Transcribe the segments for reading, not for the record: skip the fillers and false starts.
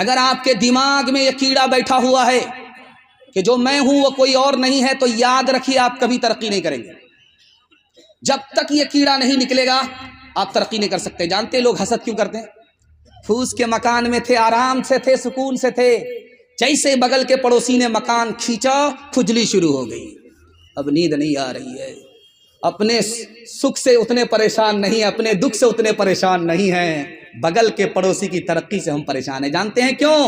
اگر آپ کے دماغ میں یہ کیڑا بیٹھا ہوا ہے کہ جو میں ہوں وہ کوئی اور نہیں ہے، تو یاد رکھیے آپ کبھی ترقی نہیں کریں گے۔ جب تک یہ کیڑا نہیں نکلے گا آپ ترقی نہیں کر سکتے۔ جانتے ہیں لوگ حسد کیوں کرتے ہیں؟ پھوس کے مکان میں تھے، آرام سے تھے، سکون سے تھے، جیسے بغل کے پڑوسی نے مکان کھینچا کھجلی شروع ہو گئی، اب نیند نہیں آ رہی ہے، اپنے سکھ سے اتنے پریشان نہیں، اپنے دکھ سے اتنے پریشان نہیں ہیں، بغل کے پڑوسی کی ترقی سے ہم پریشان ہیں۔ جانتے ہیں کیوں؟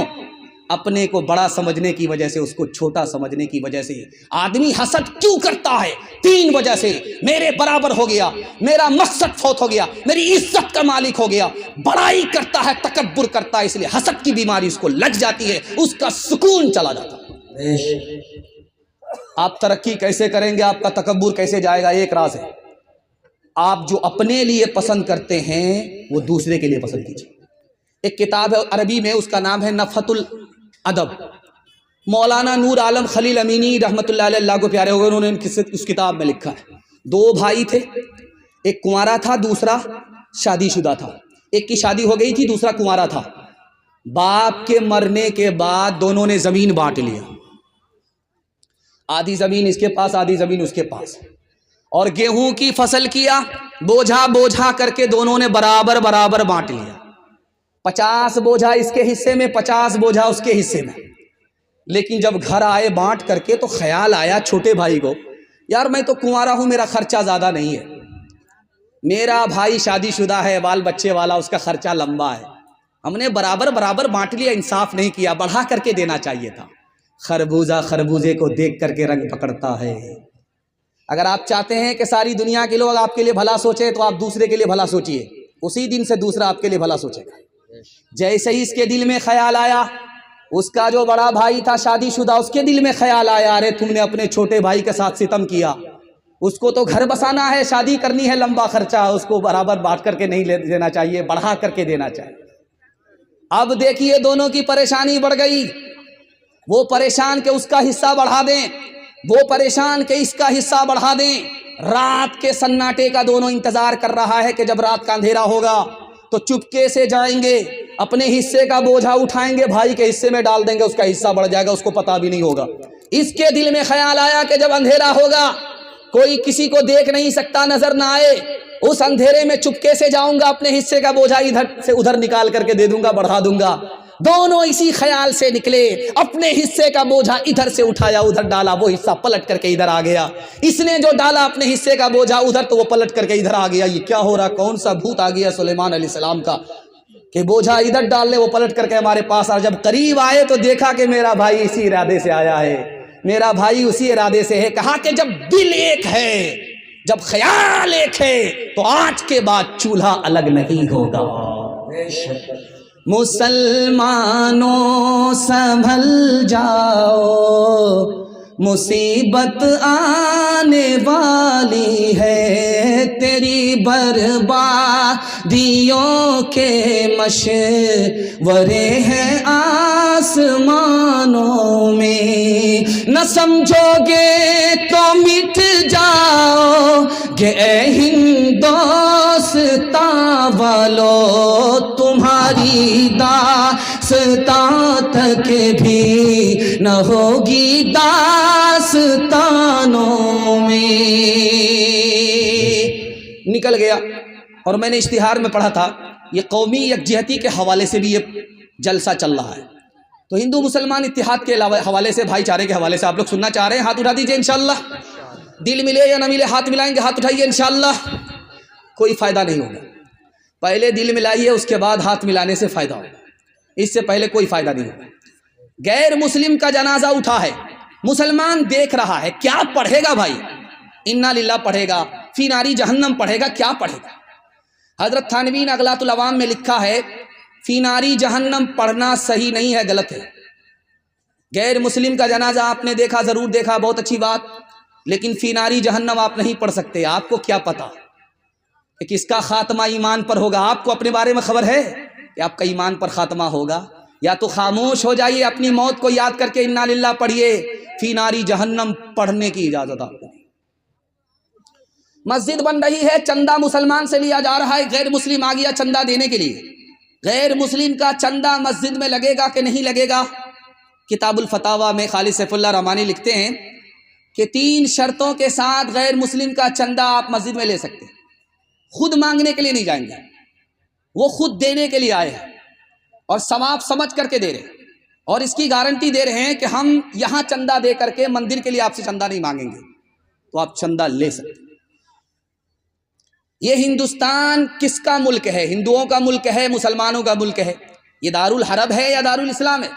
اپنے کو بڑا سمجھنے کی وجہ سے، اس کو چھوٹا سمجھنے کی وجہ سے۔ آدمی حسد کیوں کرتا ہے؟ 3 وجہ سے۔ میرے برابر ہو گیا، میرا مقصد فوت ہو گیا، میری عزت کا مالک ہو گیا، بڑائی کرتا ہے، تکبر کرتا ہے، اس لیے حسد کی بیماری اس کو لگ جاتی ہے، اس کا سکون چلا جاتا ہے۔ آپ ترقی کیسے کریں گے؟ آپ کا تکبر کیسے جائے گا؟ ایک راز ہے، آپ جو اپنے لیے پسند کرتے ہیں وہ دوسرے کے لیے پسند کیجیے۔ ایک کتاب ہے عربی میں، اس کا نام ہے نفحۃ الادب، مولانا نور عالم خلیل امینی رحمۃ اللہ علیہ، اللہ کو پیارے ہو گئے، انہوں نے اس کتاب میں لکھا ہے 2 بھائی تھے، ایک کنوارا تھا، دوسرا شادی شدہ تھا۔ ایک کی شادی ہو گئی تھی، دوسرا کنوارا تھا۔ باپ کے مرنے کے بعد دونوں نے زمین بانٹ لیا، آدھی زمین اس کے پاس، آدھی زمین اس کے پاس، اور گیہوں کی فصل کیا، بوجھا بوجھا کر کے دونوں نے برابر برابر بانٹ لیا۔ 50 بوجھا اس کے حصے میں، 50 بوجھا اس کے حصے میں۔ لیکن جب گھر آئے بانٹ کر کے تو خیال آیا چھوٹے بھائی کو، یار میں تو کنوارا ہوں، میرا خرچہ زیادہ نہیں ہے، میرا بھائی شادی شدہ ہے، بال بچے والا، اس کا خرچہ لمبا ہے، ہم نے برابر برابر بانٹ لیا، انصاف نہیں کیا، بڑھا کر کے دینا چاہیے تھا۔ خربوزہ خربوزے کو دیکھ کر کے رنگ پکڑتا ہے۔ اگر آپ چاہتے ہیں کہ ساری دنیا کے لوگ آپ کے لیے بھلا سوچیں تو آپ دوسرے کے لیے بھلا سوچئے، اسی دن سے دوسرا آپ کے لیے بھلا سوچے گا۔ جیسے ہی اس کے دل میں خیال آیا، اس کا جو بڑا بھائی تھا شادی شدہ، اس کے دل میں خیال آیا، ارے تم نے اپنے چھوٹے بھائی کے ساتھ ستم کیا، اس کو تو گھر بسانا ہے، شادی کرنی ہے، لمبا خرچہ، اس کو برابر بانٹ کر کے نہیں دینا چاہیے، بڑھا کر کے دینا چاہیے۔ اب دیکھیے دونوں کی پریشانی بڑھ گئی، وہ پریشان کہ اس کا حصہ بڑھا دیں، وہ پریشان کہ اس کا حصہ بڑھا دیں۔ رات کے سناٹے کا دونوں انتظار کر رہا ہے کہ جب رات کا اندھیرا ہوگا تو چپکے سے جائیں گے، اپنے حصے کا بوجھا اٹھائیں گے، بھائی کے حصے میں ڈال دیں گے، اس کا حصہ بڑھ جائے گا، اس کو پتہ بھی نہیں ہوگا۔ اس کے دل میں خیال آیا کہ جب اندھیرا ہوگا، کوئی کسی کو دیکھ نہیں سکتا، نظر نہ آئے، اس اندھیرے میں چپکے سے جاؤں گا، اپنے حصے کا بوجھا ادھر سے ادھر نکال کر کے دے دوں گا، بڑھا دوں گا۔ دونوں اسی خیال سے نکلے، اپنے حصے کا بوجھا ادھر سے اٹھایا، ادھر ڈالا، وہ حصہ پلٹ کر کے ادھر آ گیا۔ اس نے جو ڈالا اپنے حصے کا بوجھا ادھر، تو وہ پلٹ کر کے ادھر آ گیا۔ یہ کیا ہو رہا؟ کون سا بھوت آ گیا سلیمان علیہ السلام کا کہ بوجھا ادھر ڈال لے، وہ پلٹ کر کے ہمارے پاس آ۔ جب قریب آئے تو دیکھا کہ میرا بھائی اسی ارادے سے آیا ہے، میرا بھائی اسی ارادے سے ہے۔ کہا کہ جب دل ایک ہے، جب خیال ایک ہے، تو آج کے بعد چولہا الگ نہیں ہوگا۔ مسلمانوں سنبھل جاؤ، مصیبت آنے والی ہے، تیری بربادیوں کے مشورے ہیں آسمانوں میں، نہ سمجھو گے تو مٹ جاؤ گے اے ہندوستاں والو، تمہاری داستان تک بھی نہ ہوگی داستانوں میں۔ نکل گیا۔ اور میں نے اشتہار میں پڑھا تھا یہ قومی یکجہتی کے حوالے سے بھی یہ جلسہ چل رہا ہے، تو ہندو مسلمان اتحاد کے حوالے سے، بھائی چارے کے حوالے سے آپ لوگ سننا چاہ رہے ہیں؟ ہاتھ اٹھا دیجئے انشاءاللہ۔ دل ملے یا نہ ملے، ہاتھ ملائیں گے، ہاتھ اٹھائیے انشاءاللہ۔ کوئی فائدہ نہیں ہوگا، پہلے دل ملائیے، اس کے بعد ہاتھ ملانے سے فائدہ ہوگا، اس سے پہلے کوئی فائدہ نہیں ہوگا۔ غیر مسلم کا جنازہ اٹھا ہے، مسلمان دیکھ رہا ہے، کیا پڑھے گا بھائی؟ انا للہ پڑھے گا، فی ناری جہنم پڑھے گا، کیا پڑھے گا؟ حضرت تھانوی نے اغلاط العوام میں لکھا ہے فی ناری جہنم پڑھنا صحیح نہیں ہے، غلط ہے۔ غیر مسلم کا جنازہ آپ نے دیکھا، ضرور دیکھا، بہت اچھی بات، لیکن فی ناری جہنم آپ نہیں پڑھ سکتے۔ آپ کو کیا پتا کہ کس کا خاتمہ ایمان پر ہوگا؟ آپ کو اپنے بارے میں خبر ہے کہ آپ کا ایمان پر خاتمہ ہوگا؟ یا تو خاموش ہو جائیے، اپنی موت کو یاد کر کے انا للہ پڑھیے، فی ناری جہنم پڑھنے کی اجازت آپ کو۔ مسجد بن رہی ہے، چندہ مسلمان سے لیا جا رہا ہے، غیر مسلم آ گیا چندہ دینے کے لیے، غیر مسلم کا چندہ مسجد میں لگے گا کہ نہیں لگے گا؟ کتاب الفتاوی میں خالد سیف اللہ رحمانی لکھتے ہیں کہ 3 شرطوں کے ساتھ غیر مسلم کا چندہ آپ مسجد میں لے سکتے ہیں. خود مانگنے کے لیے نہیں جائیں گے، وہ خود دینے کے لیے آئے ہیں اور ثواب سمجھ کر کے دے رہے ہیں، اور اس کی گارنٹی دے رہے ہیں کہ ہم یہاں چندہ دے کر کے مندر کے لیے آپ سے چندہ نہیں مانگیں گے، تو آپ چندہ لے سکتے ہیں. یہ ہندوستان کس کا ملک ہے؟ ہندوؤں کا ملک ہے، مسلمانوں کا ملک ہے؟ یہ دارالحرب ہے یا دارالاسلام ہے؟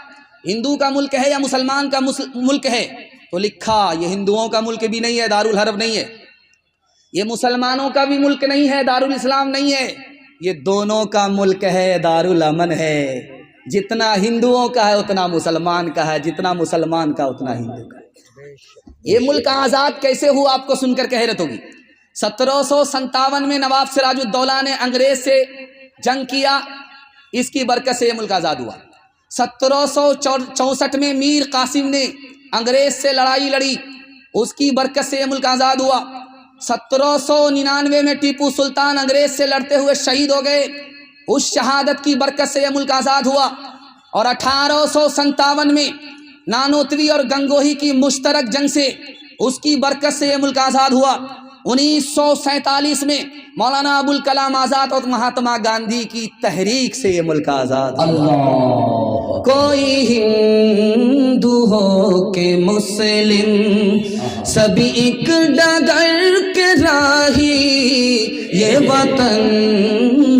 ہندو کا ملک ہے یا مسلمان کا ملک ہے؟ تو لکھا یہ ہندوؤں کا ملک بھی نہیں ہے، دارالحرب نہیں ہے، یہ مسلمانوں کا بھی ملک نہیں ہے، دارالاسلام نہیں ہے، یہ دونوں کا ملک ہے، دارالامن ہے. جتنا ہندوؤں کا ہے اتنا مسلمان کا ہے، جتنا مسلمان کا اتنا ہندو کا ہے. یہ ملک آزاد کیسے ہوا آپ کو سن کر کے حیرت ہوگی. 1757 میں نواب سراج الدولہ نے انگریز سے جنگ کیا، اس کی برکت سے یہ ملک آزاد ہوا. 1764 میں میر قاسم نے انگریز سے لڑائی لڑی، اس کی برکت سے یہ ملک آزاد ہوا. 1799 میں ٹیپو سلطان انگریز سے لڑتے ہوئے شہید ہو گئے، اس شہادت کی برکت سے یہ ملک آزاد ہوا. اور 1857 میں نانوتوی اور گنگوہی کی مشترک جنگ سے اس کی برکت سے یہ ملک آزاد ہوا. 1947 میں مولانا ابوالکلام آزاد اور مہاتما گاندھی کی تحریک سے یہ ملک آزاد ہوا. کوئی ہندو ہو کہ مسلم سبھی ایک ڈگر کے راہی، یہ وطن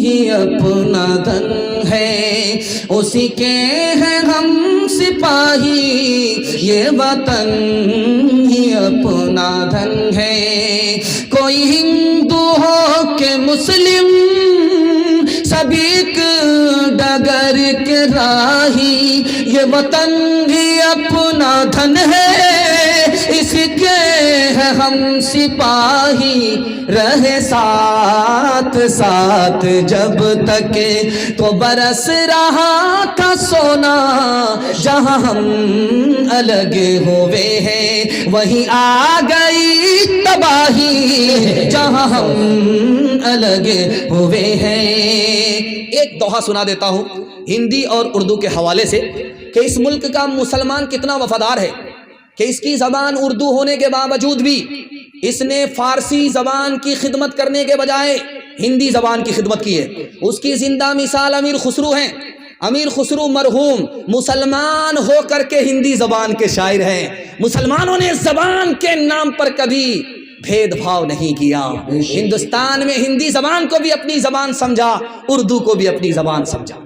ہی اپنا دھن ہے، اسی کے ہیں ہم سپاہی، یہ وطن ہی اپنا دھن ہے. کوئی ہندو ہو کہ مسلم سبھی ایک ڈگر کے راہی، یہ وطن بھی اپنا دھن ہے، اس کے ہے ہم سپاہی، رہے ساتھ ساتھ جب تک تو برس رہا تھا سونا، جہاں ہم الگ ہوئے ہیں وہیں آ گئی تباہی، جہاں ہم الگ ہوئے ہیں. ایک دوہا سنا دیتا ہوں ہندی اور اردو کے حوالے سے کہ اس ملک کا مسلمان کتنا وفادار ہے کہ اس کی زبان اردو ہونے کے باوجود بھی اس نے فارسی زبان کی خدمت کرنے کے بجائے ہندی زبان کی خدمت کی ہے. اس کی زندہ مثال امیر خسرو ہیں. امیر خسرو مرحوم مسلمان ہو کر کے ہندی زبان کے شاعر ہیں. مسلمانوں نے زبان کے نام پر کبھی بھید بھاؤ نہیں کیا. ہندوستان میں ہندی زبان کو بھی اپنی زبان سمجھا، اردو کو بھی اپنی زبان سمجھا.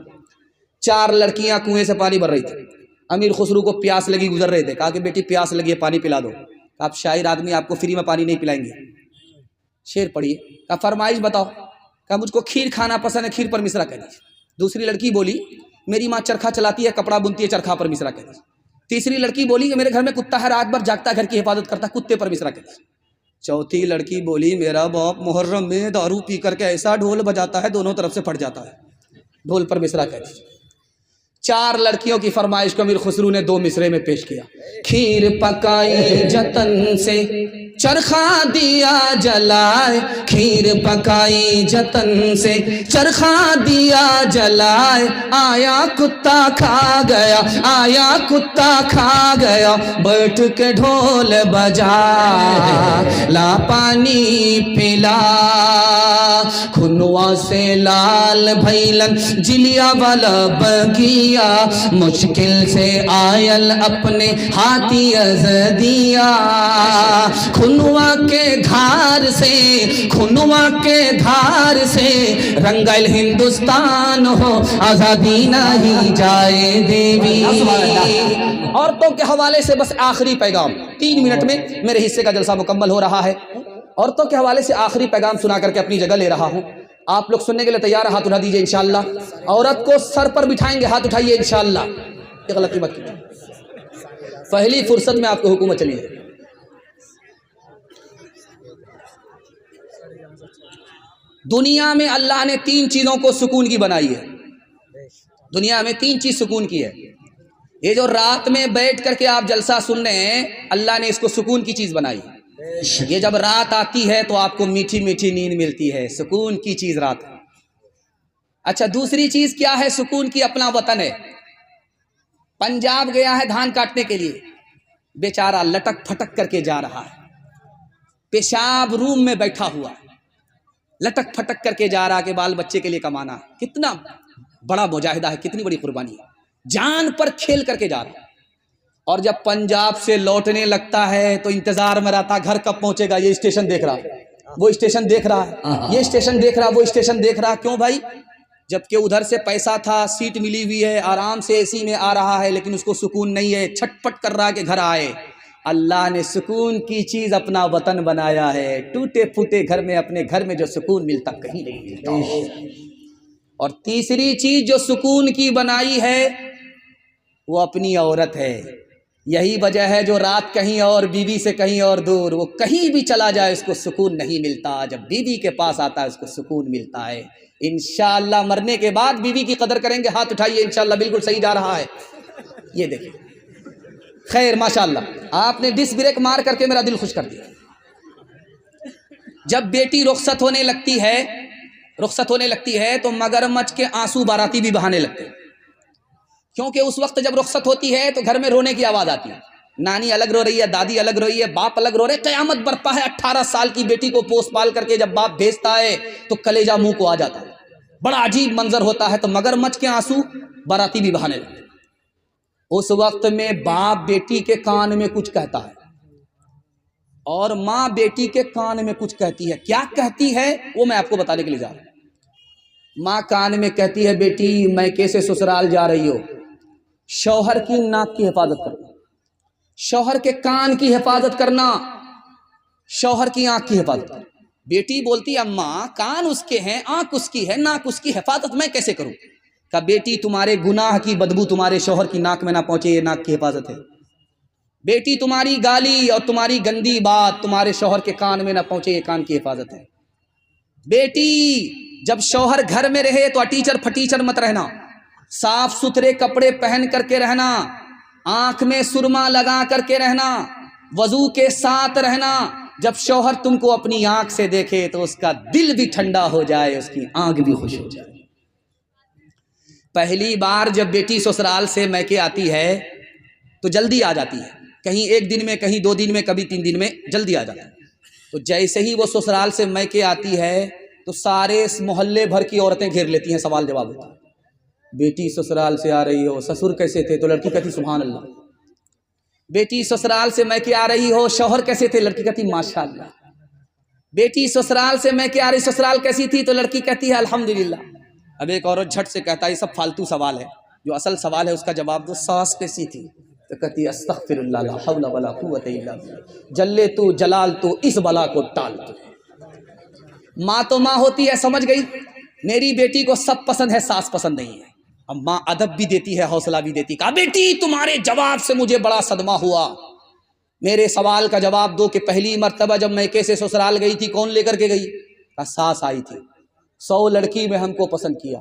4 لڑکیاں کنویں سے پانی بھر رہی تھی. امیر خسرو کو پیاس لگی، گزر رہے تھے، کہا کہ بیٹی پیاس لگی ہے پانی پلا دو. آپ شاعر آدمی، آپ کو فری میں پانی نہیں پلائیں گے. شعر پڑھیے. کہا فرمائش بتاؤ. کہا مجھ کو کھیر کھانا پسند ہے، کھیر پر مصرع کہہ دیجیے. دوسری لڑکی بولی میری ماں چرخا چلاتی ہے، کپڑا بنتی ہے، چرخا پر مصرع کہہ دیجیے. تیسری لڑکی بولی کہ میرے گھر میں کتا ہے، رات بھر جاگتا ہے، گھر کی حفاظت کرتا ہے، کتے پر مصرع کہہ دیجیے. چوتھی لڑکی بولی میرا باپ محرم میں دارو پی کر کے ایسا ڈھول بجاتا ہے دونوں طرف سے پھٹ جاتا ہے، ڈھول پر مصرع کہہ دیجیے. 4 لڑکیوں کی فرمائش کو امیر خسرو نے 2 مصرے میں پیش کیا. کھیر پکائی جتن سے چرخا دیا جلائے، کھیر پکائی جتن سے چرخا دیا جلائے، آیا کتا کھا گیا، آیا کتا کھا گیا، بیٹھ کے ڈھول بجا لا پانی پلا، کھنوا سے لال بھیلن جلیا والا بگیا، مشکل سے آئل اپنے ہاتھی ازدیا، کھنوا کے دھار سے، کھنوا کے دھار سے رنگل ہندوستان ہو، آزادی نہیں جائے دیوی. عورتوں کے حوالے سے بس آخری پیغام، 3 منٹ میں میرے حصے کا جلسہ مکمل ہو رہا ہے. عورتوں کے حوالے سے آخری پیغام سنا کر کے اپنی جگہ لے رہا ہوں. آپ لوگ سننے کے لیے تیار ہیں؟ ہاتھ اٹھا دیجئے انشاءاللہ. عورت کو سر پر بٹھائیں گے، ہاتھ اٹھائیے انشاءاللہ. یہ غلطی مت کیجیے، پہلی فرصت میں آپ کو حکومت چلی ہے. دنیا میں اللہ نے 3 چیزوں کو سکون کی بنائی ہے. دنیا میں 3 چیز سکون کی ہے. یہ جو رات میں بیٹھ کر کے آپ جلسہ سن رہے ہیں، اللہ نے اس کو سکون کی چیز بنائی. یہ جب رات آتی ہے تو آپ کو میٹھی میٹھی نیند ملتی ہے، سکون کی چیز رات ہے. اچھا دوسری چیز کیا ہے؟ سکون کی اپنا وطن ہے. پنجاب گیا ہے دھان کاٹنے کے لیے، بیچارہ لٹک پھٹک کر کے جا رہا ہے، پیشاب روم میں بیٹھا ہوا ہے، لٹک پھٹک کر کے جا رہا کہ بال بچے کے لیے کمانا ہے. کتنا بڑا مجاہدہ ہے، کتنی بڑی قربانی ہے، جان پر کھیل کر کے جا رہا ہے. اور جب پنجاب سے لوٹنے لگتا ہے تو انتظار میں رہتا گھر کب پہنچے گا. یہ اسٹیشن دیکھ رہا ہے، وہ اسٹیشن دیکھ رہا ہے، یہ اسٹیشن دیکھ رہا، وہ اسٹیشن دیکھ رہا. کیوں بھائی؟ جبکہ ادھر سے پیسہ تھا، سیٹ ملی ہوئی ہے، آرام سے اے سی میں آ رہا ہے، لیکن اس کو سکون نہیں ہے، چھٹ پٹ کر رہا کہ گھر آئے. اللہ نے سکون کی چیز اپنا وطن بنایا ہے. ٹوٹے پھوٹے گھر میں، اپنے گھر میں جو سکون ملتا کہیں نہیں ملتا. اور تیسری چیز جو سکون کی بنائی ہے وہ اپنی عورت ہے. یہی وجہ ہے جو رات کہیں اور، بیوی سے کہیں اور دور، وہ کہیں بھی چلا جائے اس کو سکون نہیں ملتا. جب بیوی کے پاس آتا ہے اس کو سکون ملتا ہے. انشاءاللہ مرنے کے بعد بیوی کی قدر کریں گے. ہاتھ اٹھائیے، انشاءاللہ بالکل صحیح جا رہا ہے. یہ دیکھیں، خیر ماشاءاللہ آپ نے ڈس بریک مار کر کے میرا دل خوش کر دیا. جب بیٹی رخصت ہونے لگتی ہے تو مگرمچھ کے آنسو باراتی بھی بہانے لگتے ہیں. کیونکہ اس وقت جب رخصت ہوتی ہے تو گھر میں رونے کی آواز آتی ہے. نانی الگ رو رہی ہے، دادی الگ رو رہی ہے، باپ الگ رو رہے. قیامت برپا ہے. 18 سال کی بیٹی کو پوس پال کر کے جب باپ بھیجتا ہے تو کلیجہ منہ کو آ جاتا ہے. بڑا عجیب منظر ہوتا ہے. تو مگرمچھ کے آنسو باراتی بھی بہانے لگتے. اس وقت میں باپ بیٹی کے کان میں کچھ کہتا ہے اور ماں بیٹی کے کان میں کچھ کہتی ہے. کیا کہتی ہے وہ میں آپ کو بتانے کے لیے جا رہا ہوں. ماں کان میں کہتی ہے، بیٹی میں کیسے سسرال جا رہی ہو، شوہر کی ناک کی حفاظت کرنا، شوہر کے کان کی حفاظت کرنا، شوہر کی آنکھ کی حفاظت کرنا. بیٹی بولتی اماں کان اس کے ہیں، آنکھ اس کی ہے، ناک اس کی، حفاظت میں کیسے کروں؟ کہا بیٹی تمہارے گناہ کی بدبو تمہارے شوہر کی ناک میں نہ پہنچے، یہ ناک کی حفاظت ہے. بیٹی تمہاری گالی اور تمہاری گندی بات تمہارے شوہر کے کان میں نہ پہنچے، یہ کان کی حفاظت ہے. بیٹی جب شوہر گھر میں رہے تو اٹیچر پھٹیچر مت رہنا، صاف ستھرے کپڑے پہن کر کے رہنا، آنکھ میں سرما لگا کر کے رہنا، وضو کے ساتھ رہنا. جب شوہر تم کو اپنی آنکھ سے دیکھے تو اس کا دل بھی ٹھنڈا ہو جائے، اس کی آنکھ بھی خوش ہو جائے. پہلی بار جب بیٹی سسرال سے میکے آتی ہے تو جلدی آ جاتی ہے، کہیں 1 دن میں، کہیں 2 دن میں، کبھی 3 دن میں جلدی آ جاتی ہے. تو جیسے ہی وہ سسرال سے میکے آتی ہے تو سارے محلے بھر کی عورتیں گھیر لیتی ہیں، سوال جواب ہوتا ہے. بیٹی سسرال سے آ رہی ہو، سسر کیسے تھے؟ تو لڑکی کہتی سبحان اللہ. بیٹی سسرال سے میکے آ رہی ہو، شوہر کیسے تھے؟ لڑکی کہتی ماشاء اللہ. بیٹی سسرال سے میکے آ رہی، سسرال کیسی تھی؟ تو لڑکی کہتی ہے الحمدللہ. اب ایک عورت جھٹ سے کہتا ہے یہ سب فالتو سوال ہے، جو اصل سوال ہے اس کا جواب دو. ساس کیسی تھی؟ تو کہتی استغفر اللہ لا حول ولا قوت الا باللہ، جلے تو جلال تو اس بلا کو ٹال تو. ماں تو ماں ہوتی ہے، سمجھ گئی. میری بیٹی کو سب پسند ہے، ساس پسند نہیں ہے. اب ماں ادب بھی دیتی ہے، حوصلہ بھی دیتی. کہا بیٹی تمہارے جواب سے مجھے بڑا صدمہ ہوا، میرے سوال کا جواب دو کہ پہلی مرتبہ جب میکے سے سسرال گئی تھی کون لے کر کے گئی؟ کہا ساس آئی تھی، 100 لڑکی میں ہم کو پسند کیا،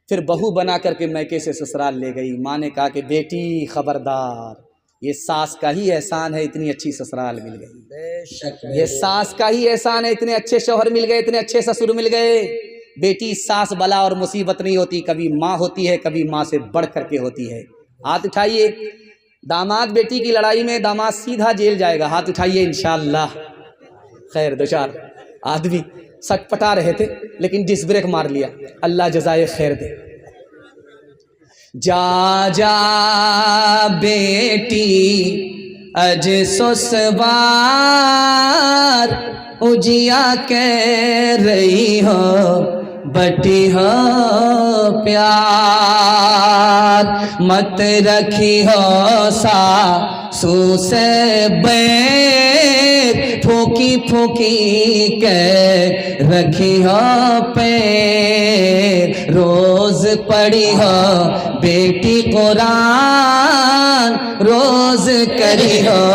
پھر بہو بنا کر کے میکے سے سسرال لے گئی. ماں نے کہا کہ بیٹی خبردار، یہ ساس کا ہی احسان ہے اتنی اچھی سسرال مل گئی، یہ ساس کا ہی احسان ہے اتنے اچھے شوہر مل گئے، اتنے اچھے سسر مل گئے. بیٹی ساس بلا اور مصیبت نہیں ہوتی، کبھی ماں ہوتی ہے، کبھی ماں سے بڑھ کر کے ہوتی ہے. ہاتھ اٹھائیے. داماد بیٹی کی لڑائی میں داماد سیدھا جیل جائے گا، ہاتھ اٹھائیے انشاءاللہ. خیر 2-4 آدمی سٹ پٹا رہے تھے لیکن ڈس بریک مار لیا، اللہ جزائے خیر دے. جا جا بیٹی اج سسوار اجیا کہہ رہی ہو بٹی ہو پیار، مت رکھی ہو ساسو سے بیر، پھوکی پھوکی کے رکھی ہو پیر. روز پڑھی ہو بیٹی قرآن، روز کری ہو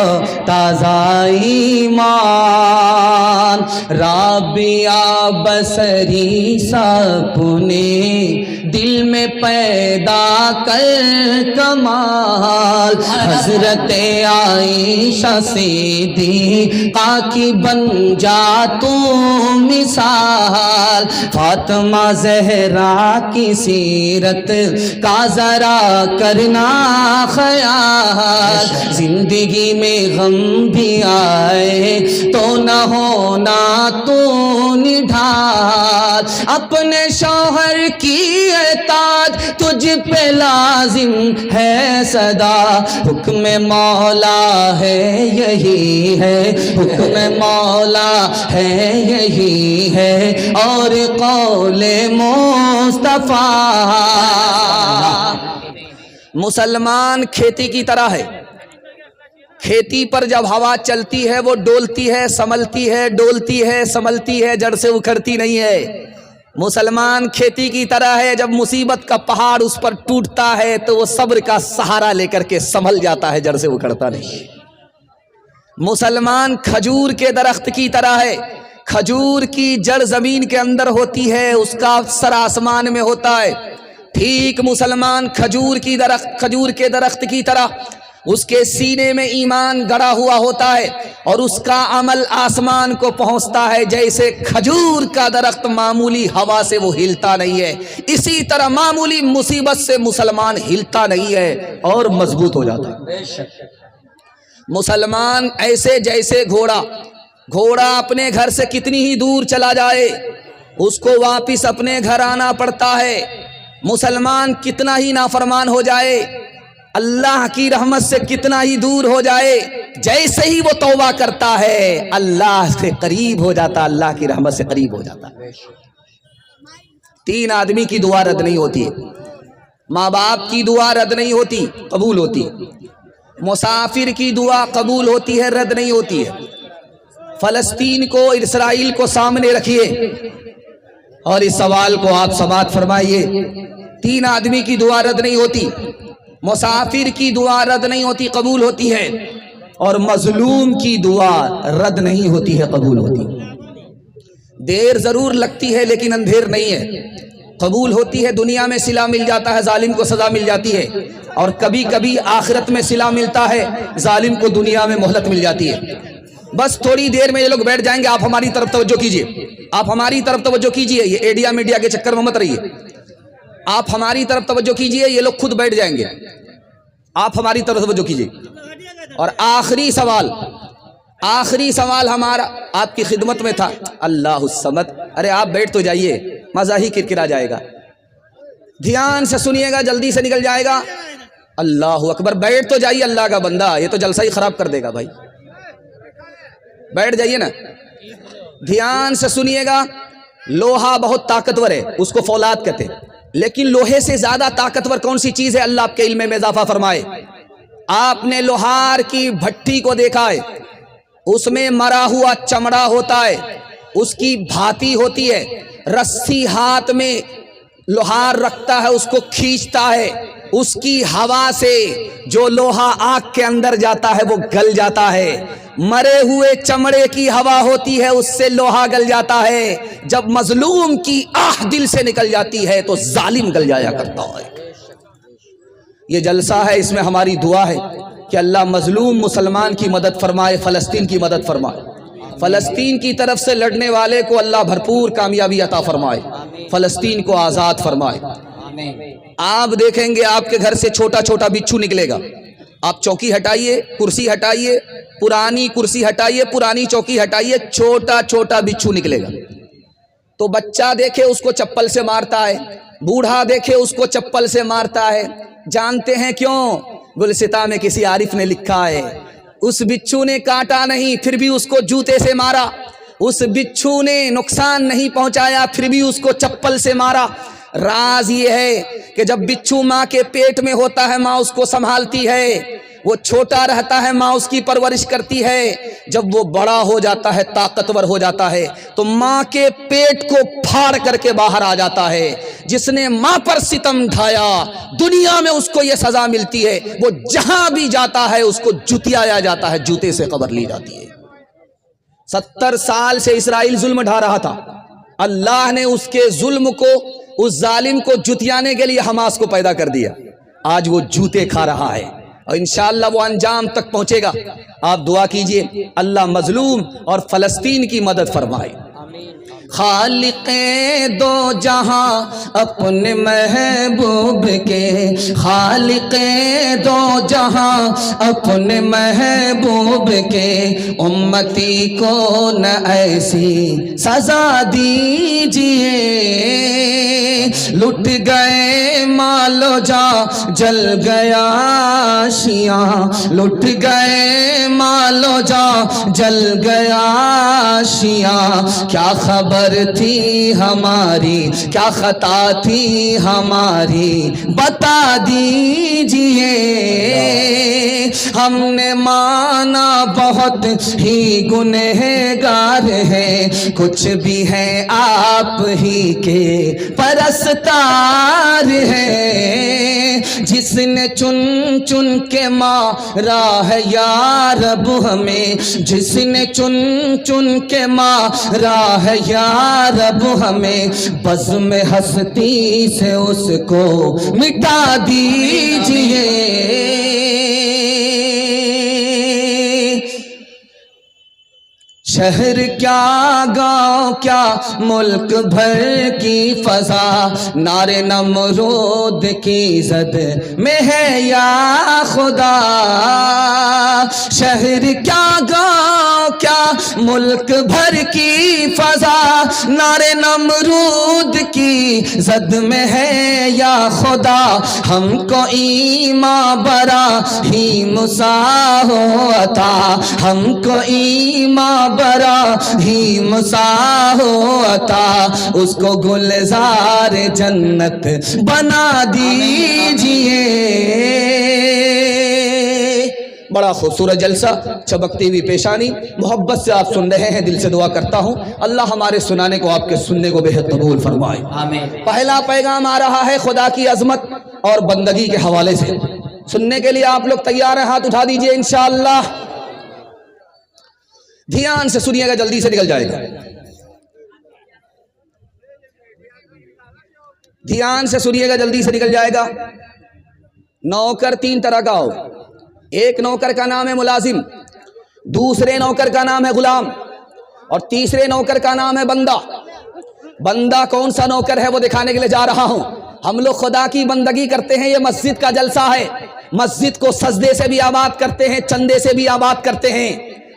تازہ ایمان. رابعہ بصری سپنے دل میں پیدا کر کمال، حضرت عائشہ صدیقہ کی بن جا تو مثال، فاطمہ زہرا کی سیرت کا ذرا کرنا خیال، زندگی میں غم بھی آئے تو نہ ہونا تو نڈھال، اپنے شوہر کی اطاعت تجھ پہ لازم ہے صدا، حکم مولا ہے یہی ہے، حکم مولا ہے یہی ہے، اور قول مصطفیٰ۔ مسلمان کھیتی کی طرح ہے، کھیتی پر جب ہوا چلتی ہے وہ ڈولتی ہے، سنبھلتی ہے، ڈولتی ہے، سنبھلتی ہے، جڑ سے اکھڑتی نہیں ہے۔ مسلمان کھیتی کی طرح ہے، جب مصیبت کا پہاڑ اس پر ٹوٹتا ہے تو وہ صبر کا سہارا لے کر کے سنبھل جاتا ہے، جڑ سے اکھڑتا نہیں۔ مسلمان کھجور کے درخت کی طرح ہے، کھجور کی جڑ زمین کے اندر ہوتی ہے، اس کا سر آسمان میں ہوتا ہے۔ ٹھیک مسلمان کھجور کے درخت کی طرح اس کے سینے میں ایمان گڑا ہوا ہوتا ہے اور اس کا عمل آسمان کو پہنچتا ہے۔ جیسے کھجور کا درخت معمولی ہوا سے وہ ہلتا نہیں ہے، اسی طرح معمولی مصیبت سے مسلمان ہلتا نہیں ہے اور مضبوط ہو جاتا ہے۔ مسلمان ایسے جیسے گھوڑا اپنے گھر سے کتنی ہی دور چلا جائے اس کو واپس اپنے گھر آنا پڑتا ہے۔ مسلمان کتنا ہی نافرمان ہو جائے، اللہ کی رحمت سے کتنا ہی دور ہو جائے، جیسے ہی وہ توبہ کرتا ہے اللہ سے قریب ہو جاتا، اللہ کی رحمت سے قریب ہو جاتا۔ 3 آدمی کی دعا رد نہیں ہوتی ہے، ماں باپ کی دعا رد نہیں ہوتی، قبول ہوتی ہے۔ مسافر کی دعا قبول ہوتی ہے، رد نہیں ہوتی ہے۔ فلسطین کو، اسرائیل کو سامنے رکھیے اور اس سوال کو آپ سماعت فرمائیے۔ 3 آدمی کی دعا رد نہیں ہوتی، مسافر کی دعا رد نہیں ہوتی، قبول ہوتی ہے، اور مظلوم کی دعا رد نہیں ہوتی ہے، قبول ہوتی ہے۔ دیر ضرور لگتی ہے لیکن اندھیر نہیں ہے، قبول ہوتی ہے۔ دنیا میں صلہ مل جاتا ہے، ظالم کو سزا مل جاتی ہے، اور کبھی کبھی آخرت میں صلہ ملتا ہے، ظالم کو دنیا میں مہلت مل جاتی ہے۔ بس تھوڑی دیر میں یہ لوگ بیٹھ جائیں گے، آپ ہماری طرف توجہ کیجئے، آپ ہماری طرف توجہ کیجئے، یہ ایڈیا میڈیا کے چکر میں مت رہیے، آپ ہماری طرف توجہ کیجئے، یہ لوگ خود بیٹھ جائیں گے، آپ ہماری طرف توجہ کیجئے۔ اور آخری سوال ہمارا آپ کی خدمت میں تھا، اللہ الصمد، ارے آپ بیٹھ تو جائیے، مزہ ہی کرکرا جائے گا، دھیان سے سنیے گا، جلدی سے نکل جائے گا۔ اللہ اکبر، بیٹھ تو جائیے اللہ کا بندہ، یہ تو جلسہ ہی خراب کر دے گا بھائی، بیٹھ جائیے نا، دھیان سے سنیے گا۔ لوہا بہت طاقتور ہے، اس کو فولاد کہتے ہیں، لیکن لوہے سے زیادہ طاقتور کون سی چیز ہے؟ اللہ آپ کے علم میں اضافہ فرمائے۔ آپ نے لوہار کی بھٹی کو دیکھا ہے، اس میں مرا ہوا چمڑا ہوتا ہے، اس کی بھاتی ہوتی ہے، رسی ہاتھ میں لوہار رکھتا ہے، اس کو کھینچتا ہے، اس کی ہوا سے جو لوہا آگ کے اندر جاتا ہے وہ گل جاتا ہے۔ مرے ہوئے چمڑے کی ہوا ہوتی ہے، اس سے لوہا گل جاتا ہے۔ جب مظلوم کی آہ دل سے نکل جاتی ہے تو ظالم گل جایا کرتا ہے۔ یہ جلسہ ہے، اس میں ہماری دعا ہے کہ اللہ مظلوم مسلمان کی مدد فرمائے، فلسطین کی مدد فرمائے، فلسطین کی طرف سے لڑنے والے کو اللہ بھرپور کامیابی عطا فرمائے، فلسطین کو آزاد فرمائے۔ آپ دیکھیں گے آپ کے گھر سے چھوٹا چھوٹا بچھو نکلے گا، آپ چوکی ہٹائیے، کرسی ہٹائیے، پرانی کرسی ہٹائیے، پرانی چوکی ہٹائیے، چھوٹا چھوٹا بچھو نکلے گا۔ تو بچہ دیکھے اس کو چپل سے مارتا ہے، بوڑھا دیکھے اس کو چپل سے مارتا ہے۔ جانتے ہیں کیوں؟ گلستہ میں کسی عارف نے لکھا ہے، اس بچھو نے کاٹا نہیں پھر بھی اس کو جوتے سے مارا، اس بچھو نے نقصان نہیں پہنچایا پھر بھی اس کو چپل سے مارا۔ راز یہ ہے کہ جب بچھو ماں کے پیٹ میں ہوتا ہے ماں اس کو سنبھالتی ہے، وہ چھوٹا رہتا ہے ماں اس کی پرورش کرتی ہے، جب وہ بڑا ہو جاتا ہے طاقتور ہو جاتا ہے تو ماں کے پیٹ کو پھاڑ کر کے باہر آ جاتا ہے۔ جس نے ماں پر ستم ڈھایا دنیا میں اس کو یہ سزا ملتی ہے، وہ جہاں بھی جاتا ہے اس کو جتیایا جاتا ہے، جوتے سے قبر لی جاتی ہے۔ 70 سال سے اسرائیل ظلم ڈھا رہا تھا، اللہ نے اس کے ظلم کو، اس ظالم کو جتیانے کے لیے حماس کو پیدا کر دیا، آج وہ جوتے کھا رہا ہے۔ اور انشاءاللہ وہ انجام تک پہنچے گا. آپ دعا کیجئے اللہ مظلوم اور فلسطین کی مدد فرمائے. خالق دو جہاں اپنے محبوب کے، خالق دو جہاں اپنے محبوب کے، امتی کو نہ ایسی سزا دیجئے. لٹ گئے مال و جاں جل گیا شیعہ، لٹ گئے مال و جاں جل گیا شیعہ. کیا خبر تھی ہماری، کیا خطا تھی ہماری، بتا دیجئے. ہم نے مانا بہت ہی گنہگار ہے، کچھ بھی ہے آپ ہی کے پرستار ہے. جس نے چن چن کے مارا ہے یا رب ہمیں، جس نے چن چن کے مارا ہے یا رب ہمیں، بزم ہستی سے اس کو مٹا دیجئے. شہر کیا گاؤں کیا ملک بھر کی فضا، نعرے نمرود کی زد میں ہے یا خدا. شہر کیا گاؤں کیا ملک بھر کی فضا، نعرے نمرود کی زد میں ہے یا خدا. ہم کو ایمان براہیم سا ہو عطا، ہم کو ایمان براہیم سا ہو عطا. اس کو گلزار جنت بنا دیجئے. بڑا خوبصورت جلسہ، چمکتی ہوئی پیشانی، محبت سے آپ سن رہے ہیں. دل سے دعا کرتا ہوں اللہ ہمارے سنانے کو، آپ کے سننے کو بہت قبول فرمائے. آمین. پہلا پیغام آ رہا ہے خدا کی عظمت اور بندگی کے حوالے سے. سننے کے لیے آپ لوگ تیار ہیں؟ ہاتھ اٹھا دیجئے انشاءاللہ. دھیان سے سنیے گا، جلدی سے نکل جائے گا. دھیان سے سنیے گا، جلدی سے نکل جائے گا. نوکر تین طرح کا ہو. ایک نوکر کا نام ہے ملازم، دوسرے نوکر کا نام ہے غلام، اور تیسرے نوکر کا نام ہے بندہ. بندہ کون سا نوکر ہے وہ دکھانے کے لیے جا رہا ہوں. ہم لوگ خدا کی بندگی کرتے ہیں، یہ مسجد کا جلسہ ہے. مسجد کو سجدے سے بھی آباد کرتے ہیں، چندے سے بھی آباد کرتے ہیں.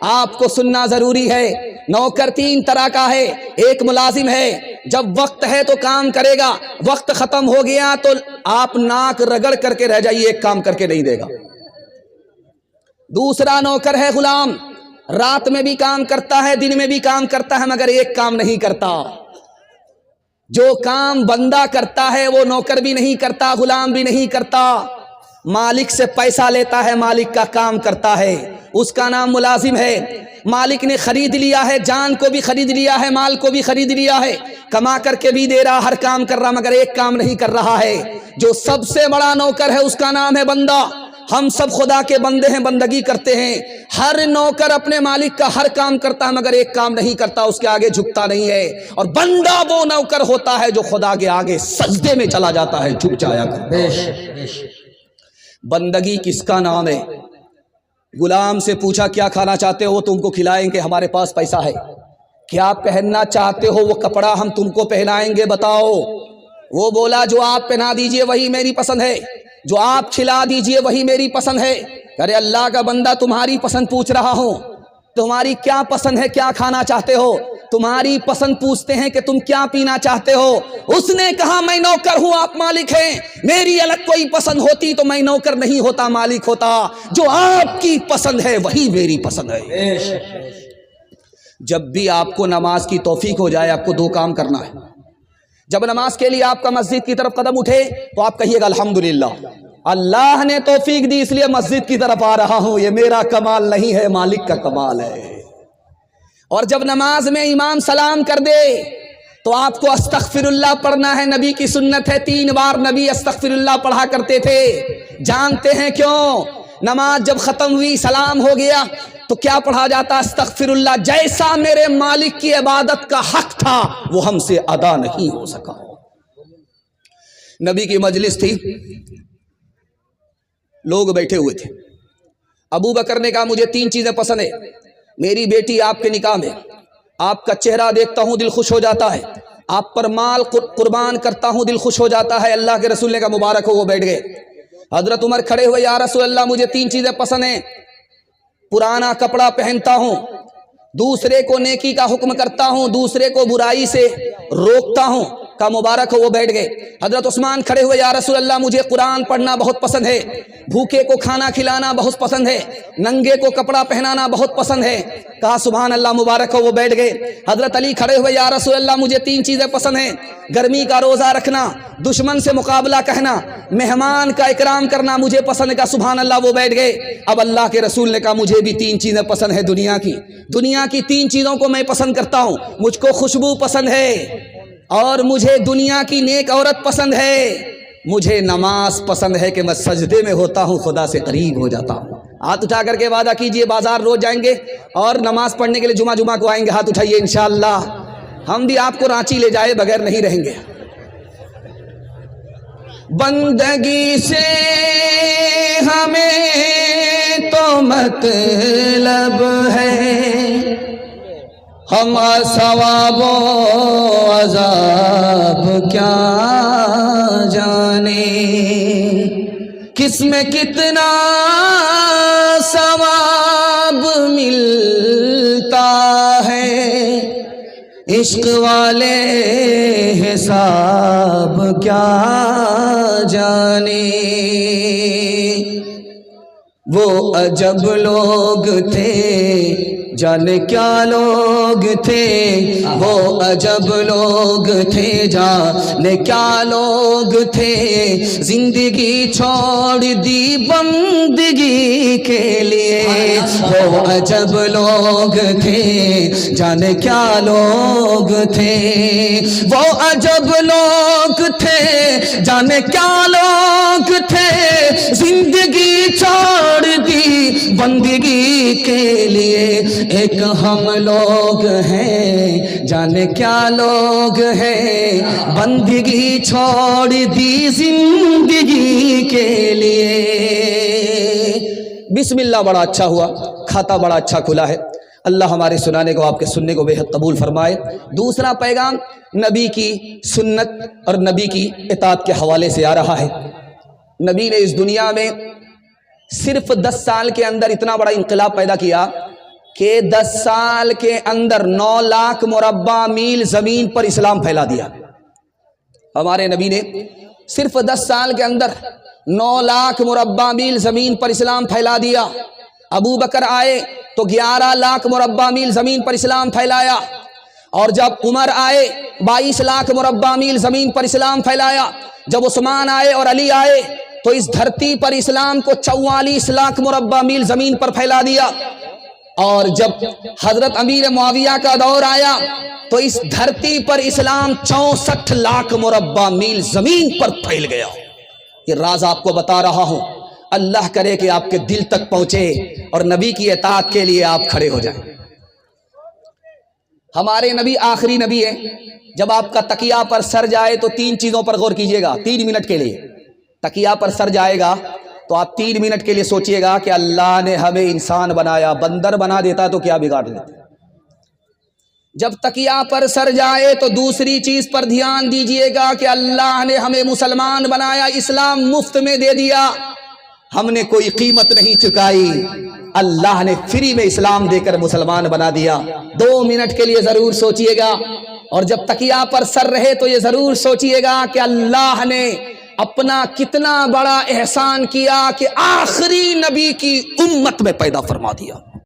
آپ کو سننا ضروری ہے. نوکر تین طرح کا ہے. ایک ملازم ہے، جب وقت ہے تو کام کرے گا، وقت ختم ہو گیا تو آپ ناک رگڑ کر کے رہ جائیے، ایک کام کر کے نہیں دے گا. دوسرا نوکر ہے غلام، رات میں بھی کام کرتا ہے، دن میں بھی کام کرتا ہے، مگر ایک کام نہیں کرتا. جو کام بندہ کرتا ہے وہ نوکر بھی نہیں کرتا، غلام بھی نہیں کرتا. مالک سے پیسہ لیتا ہے، مالک کا کام کرتا ہے، اس کا نام ملازم ہے. مالک نے خرید لیا ہے، جان کو بھی خرید لیا ہے، مال کو بھی خرید لیا ہے، کما کر کے بھی دے رہا، ہر کام کر رہا، مگر ایک کام نہیں کر رہا ہے. جو سب سے بڑا نوکر ہے اس کا نام ہے بندہ. ہم سب خدا کے بندے ہیں، بندگی کرتے ہیں. ہر نوکر اپنے مالک کا ہر کام کرتا ہے، مگر ایک کام نہیں کرتا، اس کے آگے جھکتا نہیں ہے. اور بندہ وہ نوکر ہوتا ہے جو خدا کے آگے سجدے میں چلا جاتا ہے، جھک جایا کرتا ہے. بندگی کس کا نام ہے؟ غلام سے پوچھا کیا کھانا چاہتے ہو، تم کو کھلائیں گے، ہمارے پاس پیسہ ہے. کیا پہننا چاہتے ہو، وہ کپڑا ہم تم کو پہنائیں گے، بتاؤ. وہ بولا جو آپ پہنا دیجئے وہی میری پسند ہے، جو آپ کھلا دیجئے وہی میری پسند ہے. ارے اللہ کا بندہ، تمہاری پسند پوچھ رہا ہوں، تمہاری کیا پسند ہے، کیا کھانا چاہتے ہو؟ تمہاری پسند پوچھتے ہیں کہ تم کیا پینا چاہتے ہو. اس نے کہا میں نوکر ہوں، آپ مالک ہیں، میری الگ کوئی پسند ہوتی تو میں نوکر نہیں ہوتا، مالک ہوتا. جو آپ کی پسند ہے وہی میری پسند ہے. جب بھی آپ کو نماز کی توفیق ہو جائے، آپ کو دو کام کرنا ہے. جب نماز کے لیے آپ کا مسجد کی طرف قدم اٹھے تو آپ کہیے گا الحمدللہ، اللہ نے توفیق دی اس لیے مسجد کی طرف آ رہا ہوں، یہ میرا کمال نہیں ہے، مالک کا کمال ہے. اور جب نماز میں امام سلام کر دے تو آپ کو استغفر اللہ پڑھنا ہے. نبی کی سنت ہے، 3 بار نبی استغفر اللہ پڑھا کرتے تھے. جانتے ہیں کیوں؟ نماز جب ختم ہوئی، سلام ہو گیا تو کیا پڑھا جاتا؟ استغفر اللہ. جیسا میرے مالک کی عبادت کا حق تھا وہ ہم سے ادا نہیں ہو سکا. نبی کی مجلس تھی، لوگ بیٹھے ہوئے تھے. ابو بکر نے کہا مجھے 3 چیزیں پسند ہے. میری بیٹی آپ کے نکاح میں, آپ کا چہرہ دیکھتا ہوں دل خوش ہو جاتا ہے, آپ پر مال قربان کرتا ہوں دل خوش ہو جاتا ہے. اللہ کے رسول نے کہا مبارک ہو. وہ بیٹھ گئے. حضرت عمر کھڑے ہوئے, یا رسول اللہ مجھے 3 چیزیں پسند ہیں. پرانا کپڑا پہنتا ہوں, دوسرے کو نیکی کا حکم کرتا ہوں, دوسرے کو برائی سے روکتا ہوں. کا مبارک ہو. وہ بیٹھ گئے. حضرت عثمان کھڑے ہوئے, یا رسول اللہ مجھے قرآن پڑھنا بہت پسند ہے, بھوکے کو کھانا کھلانا بہت پسند ہے, ننگے کو کپڑا پہنانا بہت پسند ہے. کہا سبحان اللہ, مبارک ہو. وہ بیٹھ گئے. حضرت علی کھڑے ہوئے, یا رسول اللہ مجھے 3 چیزیں پسند ہیں, گرمی کا روزہ رکھنا, دشمن سے مقابلہ کہنا, مہمان کا اکرام کرنا مجھے پسند ہے. کہا سبحان اللہ. وہ بیٹھ گئے. اب اللہ کے رسول نے کہا مجھے بھی 3 چیزیں پسند ہیں دنیا کی 3 چیزوں کو میں پسند کرتا ہوں. مجھ کو خوشبو پسند ہے, اور مجھے دنیا کی نیک عورت پسند ہے, مجھے نماز پسند ہے کہ میں سجدے میں ہوتا ہوں خدا سے قریب ہو جاتا ہوں. ہاتھ اٹھا کر کے وعدہ کیجئے, بازار روز جائیں گے اور نماز پڑھنے کے لیے جمعہ کو آئیں گے. ہاتھ اٹھائیے, انشاءاللہ ہم بھی آپ کو رانچی لے جائے بغیر نہیں رہیں گے. بندگی سے ہمیں تو مطلب ہے, ہم ثواب و عذاب کیا جانے, کس میں کتنا ثواب ملتا ہے, عشق والے حساب کیا جانے. وہ عجب لوگ تھے جانے کیا لوگ تھے, وہ عجب لوگ تھے جانے کیا لوگ تھے, زندگی چھوڑ دی بندگی کے لیے. وہ عجب لوگ تھے جانے کیا لوگ تھے, وہ عجب لوگ تھے جانے کیا لوگ تھے, زندگی چھوڑ دی بندگی کے لیے. ایک ہم لوگ ہیں جانے کیا لوگ ہیں, بندگی چھوڑ دی زندگی کے لیے. بسم اللہ بڑا اچھا ہوا, کھاتا بڑا اچھا کھلا ہے. اللہ ہمارے سنانے کو آپ کے سننے کو بے حد قبول فرمائے. دوسرا پیغام نبی کی سنت اور نبی کی اطاعت کے حوالے سے آ رہا ہے. نبی نے اس دنیا میں صرف 10 سال کے اندر اتنا بڑا انقلاب پیدا کیا کہ 10 سال کے اندر 9 لاکھ مربع میل زمین پر اسلام پھیلا دیا. ہمارے نبی نے صرف 10 سال کے اندر 9 لاکھ مربع میل زمین پر اسلام پھیلا دیا. ابو بکر آئے تو 11 لاکھ مربع میل زمین پر اسلام پھیلایا, اور جب عمر آئے 22 لاکھ مربع میل زمین پر اسلام پھیلایا. جب عثمان آئے اور علی آئے تو اس دھرتی پر اسلام کو 44 لاکھ مربع میل زمین پر پھیلا دیا. اور جب حضرت امیر معاویہ کا دور آیا تو اس دھرتی پر اسلام 64 لاکھ مربع میل زمین پر پھیل گیا. یہ راز آپ کو بتا رہا ہوں, اللہ کرے کہ آپ کے دل تک پہنچے اور نبی کی اطاعت کے لیے آپ کھڑے ہو جائیں. ہمارے نبی آخری نبی ہے. جب آپ کا تکیہ پر سر جائے تو 3 چیزوں پر غور کیجئے گا. 3 منٹ کے لیے تکیہ پر سر جائے گا تو آپ 3 منٹ کے لیے سوچئے گا کہ اللہ نے ہمیں انسان بنایا, بندر بنا دیتا تو کیا بگاڑ لیتا. جب تکیہ پر سر جائے تو دوسری چیز پر دھیان دیجئے گا کہ اللہ نے ہمیں مسلمان بنایا, اسلام مفت میں دے دیا, ہم نے کوئی قیمت نہیں چکائی, اللہ نے فری میں اسلام دے کر مسلمان بنا دیا. 2 منٹ کے لیے ضرور سوچئے گا. اور جب تکیہ پر سر رہے تو یہ ضرور سوچئے گا کہ اللہ نے اپنا کتنا بڑا احسان کیا کہ آخری نبی کی امت میں پیدا فرما دیا.